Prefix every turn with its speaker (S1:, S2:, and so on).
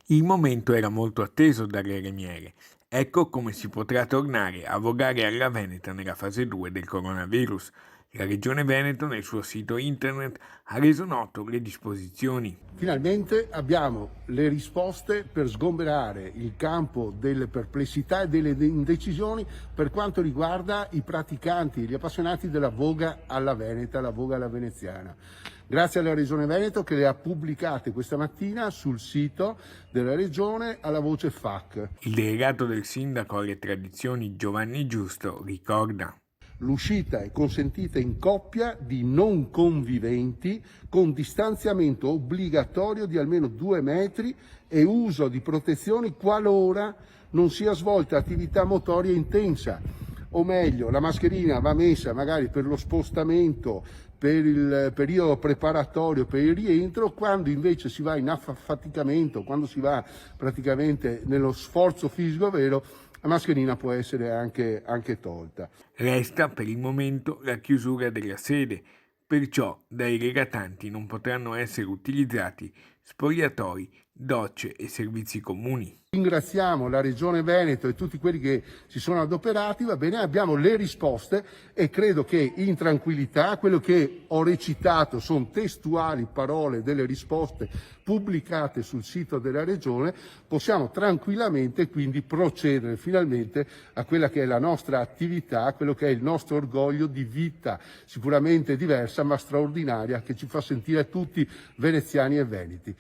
S1: Il momento era molto atteso dalle lemiere. Ecco come si potrà tornare a vogare alla Veneta nella fase 2 del coronavirus. La Regione Veneto nel suo sito internet ha reso noto le disposizioni.
S2: Finalmente abbiamo le risposte per sgomberare il campo delle perplessità e delle indecisioni per quanto riguarda i praticanti e gli appassionati della voga alla Veneta, la voga alla veneziana. Grazie alla Regione Veneto che le ha pubblicate questa mattina sul sito della Regione alla voce FAC.
S1: Il delegato del sindaco alle tradizioni Giovanni Giusto ricorda:
S2: L'uscita è consentita in coppia di non conviventi con distanziamento obbligatorio di almeno 2 metri e uso di protezioni qualora non sia svolta attività motoria intensa. O meglio, la mascherina va messa magari per lo spostamento, per il periodo preparatorio, per il rientro, quando invece si va in affaticamento, quando si va praticamente nello sforzo fisico vero, la mascherina può essere anche tolta.
S1: Resta per il momento la chiusura della sede, perciò dai regatanti non potranno essere utilizzati spogliatoi, docce e servizi comuni.
S2: Ringraziamo la Regione Veneto e tutti quelli che si sono adoperati, va bene, abbiamo le risposte e credo che in tranquillità quello che ho recitato sono testuali parole delle risposte pubblicate sul sito della Regione, possiamo tranquillamente quindi procedere finalmente a quella che è la nostra attività, a quello che è il nostro orgoglio di vita sicuramente diversa ma straordinaria che ci fa sentire tutti veneziani e veneti.